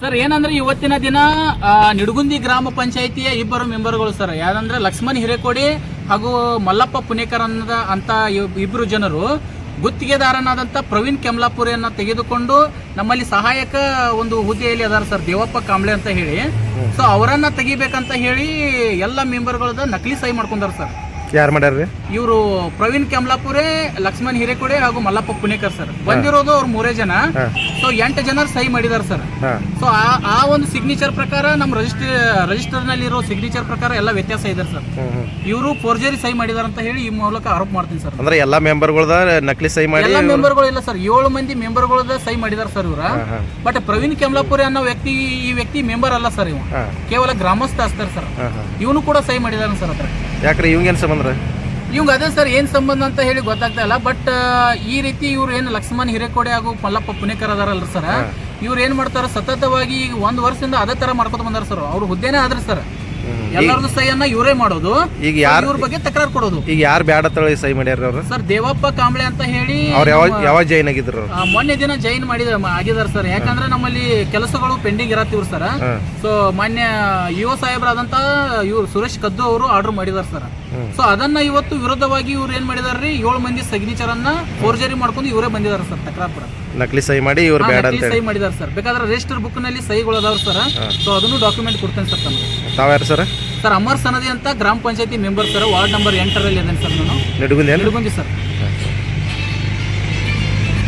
Sir ಏನಂದ್ರೆ ಇವತ್ತಿನ ದಿನ ನಿಡಗುಂದಿ ಗ್ರಾಮ ಪಂಚಾಯಿತಿಯ ಇಬ್ಬರು ಮೆಂಬರ್ಗಳು ಸರ್, ಯಾರಂದ್ರೆ ಲಕ್ಷ್ಮಣ್ ಹಿರೇಕೋಡಿ ಹಾಗೂ ಮಲ್ಲಪ್ಪ ಪುಣೇಕರ್ ಅಂತ ಇಬ್ಬರು ಜನರು ಗುತ್ತಿಗೆದಾರನಾದಂಥ ಪ್ರವೀಣ್ ಕೆಮ್ಲಾಪುರಿಯನ್ನ ತೆಗೆದುಕೊಂಡು ನಮ್ಮಲ್ಲಿ ಸಹಾಯಕ ಒಂದು ಹುದ್ದೆಯಲ್ಲಿ ಅದಾರ ಸರ್, ದೇವಪ್ಪ ಕಾಂಬ್ಳೆ ಅಂತ ಹೇಳಿ. ಸೊ ಅವರನ್ನ ತೆಗಿಬೇಕಂತ ಹೇಳಿ ಎಲ್ಲ ಮೆಂಬರ್ಗಳದ ನಕಲಿ ಸಹಿ ಮಾಡ್ಕೊಂಡಾರ ಸರ್. ಯಾರು ಮಾಡ್ಯಾರ್ರಿ? ಇವರು ಪ್ರವೀಣ್ ಕೆಮ್ಲಾಪುರೆ, ಲಕ್ಷ್ಮಣ್ ಹಿರೇಕೋಡೆ ಹಾಗೂ ಮಲ್ಲಪ್ಪ ಪುಣೇಕರ್ ಸರ್. ಬಂದಿರೋದು ಅವ್ರು 3 ಜನ. ಸೊ 8 ಜನ ಸಹಿ ಮಾಡಿದಾರೆ ಸರ್. ಸೊ ಆ ಒಂದು ಸಿಗ್ನೇಚರ್ ಪ್ರಕಾರ ನಮ್ಮ ರಿಜಿಸ್ಟರ್ ನಲ್ಲಿ ಇರೋ ಸಿಗ್ನೇಚರ್ ಪ್ರಕಾರ ಎಲ್ಲ ವ್ಯತ್ಯಾಸ ಇದೆ ಸರ್. ಇವರು ಫೋರ್ಜರಿ ಸಹಿ ಮಾಡಿದಾರೆ ಅಂತ ಹೇಳಿ ಈ ಮೂಲಕ ಆರೋಪ ಮಾಡ್ತೀನಿ ಸರ್. ಅಂದ್ರೆ ಎಲ್ಲಾ ಮೆಂಬರ್ಗಳದ ನಕಲಿ ಸಹಿ ಮಾಡಿ ಎಲ್ಲ ಮೆಂಬರ್ಗಳು ಇಲ್ಲ ಸರ್, 7 ಮಂದಿ ಮೆಂಬರ್ಗಳದ ಸಹಿ ಮಾಡಿದಾರೆ ಸರ್ ಇವ್ರ. ಬಟ್ ಪ್ರವೀಣ್ ಕೆಮ್ಲಾಪುರೆ ಅನ್ನೋ ಈ ವ್ಯಕ್ತಿ ಮೆಂಬರ್ ಅಲ್ಲ ಸರ್, ಇವ ಕೇವಲ ಗ್ರಾಮಸ್ಥ ಅಸ್ತಾರ ಸರ್. ಇವನು ಕೂಡ ಸಹಿ ಮಾಡಿದಾರೆ ಸರ್. ಅದ್ರ ಯಾಕ್ರಿ ಇವಂಗ ಏನ್ ಸಂಬಂಧ? ಇವಂಗ ಅದೇ ಸರ್ ಏನ್ ಸಂಬಂಧ ಅಂತ ಹೇಳಿ ಗೊತ್ತಾಗ್ತಾ ಇಲ್ಲ. ಬಟ್ ಈ ರೀತಿ ಇವ್ರು ಏನು ಲಕ್ಷ್ಮಣ್ ಹಿರೇಕೋಡೆ ಹಾಗೂ ಮಲ್ಲಪ್ಪ ಪುಣೇಕರ್ ಅದಾರಲ್ಲ ಸರ್, ಇವ್ರು ಏನ್ ಮಾಡ್ತಾರ ಸತತವಾಗಿ ಈಗ 1 ವರ್ಷದಿಂದ ಅದೇ ತರ ಮಾಡ್ಕೊತ ಬಂದಾರ ಸರ್. ಅವ್ರು ಹುದ್ದೆನೇ ಆದ್ರೆ ಸರ್ ಎಲ್ಲರದ್ದು ಸಹಿಯನ್ನ ಇವರೇ ಮಾಡೋದು, ಈಗ ಇವ್ರ ಬಗ್ಗೆ ತಕರಾರು ಕೊಡೋದು. ಈಗ ಯಾರು ಬ್ಯಾಡ ತಳಿ ಸಹಿ ಮಾಡ್ಯಾರ ಅವ್ರು? ಸರ್ ದೇವಪ್ಪ ಕಾಂಬ್ಳೆ ಅಂತ ಹೇಳಿ ಅವ್ರು ಯಾವ ಜೈನ್ ಆಗಿದ್ರು? ಮೊನ್ನೆ ದಿನ ಜೈನ್ ಆಗಿದಾರ ಸರ್. ಯಾಕಂದ್ರೆ ನಮ್ಮಲ್ಲಿ ಕೆಲಸಗಳು ಪೆಂಡಿಂಗ್ ಇರತ್ತಿವ್ರು ಸರ್. ಸೊ ಮಾನ್ಯ ಯುವ ಸಾಹೇಬ್ರಾದಂತ ಇವ್ರು ಸುರೇಶ್ ಕದ್ದು ಅವರು ಆರ್ಡರ್ ಮಾಡಿದಾರ ಸರ್. ಸೊ ಅದನ್ನ ಇವತ್ತು ವಿರುದ್ಧವಾಗಿ ಇವ್ರು ಏನ್ ಮಾಡಿದಾರ್ರಿ, 7 ಮಂದಿ ಸಿಗ್ನೇಚರ್ ಅನ್ನ ಫೋರ್ಜರಿ ಮಾಡ್ಕೊಂಡು ಇವರೇ ಬಂದಿದಾರ ಸರ್ ತಕರಾರು ಪರ. ನಕಲಿ ಸಹಿ ಮಾಡಿ ಇವ್ರು ಬೇಡ ಅಂತ ಸಹಿ ಮಾಡಿದಾರೆ ಸರ್. ಬೇಕಾದ್ರೆ ರಿಜಿಸ್ಟರ್ ಬುಕ್ ನಲ್ಲಿ ಸಹಿಗಳು ಅದಾವ್ರು ಸರ್. ಸೊ ಅದನ್ನು ಡಾಕ್ಯುಮೆಂಟ್ ಕೊಡ್ತೇನೆ ಸರ್ ತಮಗೆ. ತಾವ್ಯಾರು ಸರ್? ಸರ್ ಅಮರ್ ಸನದಿ ಅಂತ ಗ್ರಾಮ ಪಂಚಾಯತಿ ಮೆಂಬರ್ ಸರ್, ವಾರ್ಡ್ ನಂಬರ್ 8ರಲ್ಲಿ ಇದ್ದೇನೆ ಸರ್ ನಾನು, ನಿಡಗುಂದಿ ಸರ್.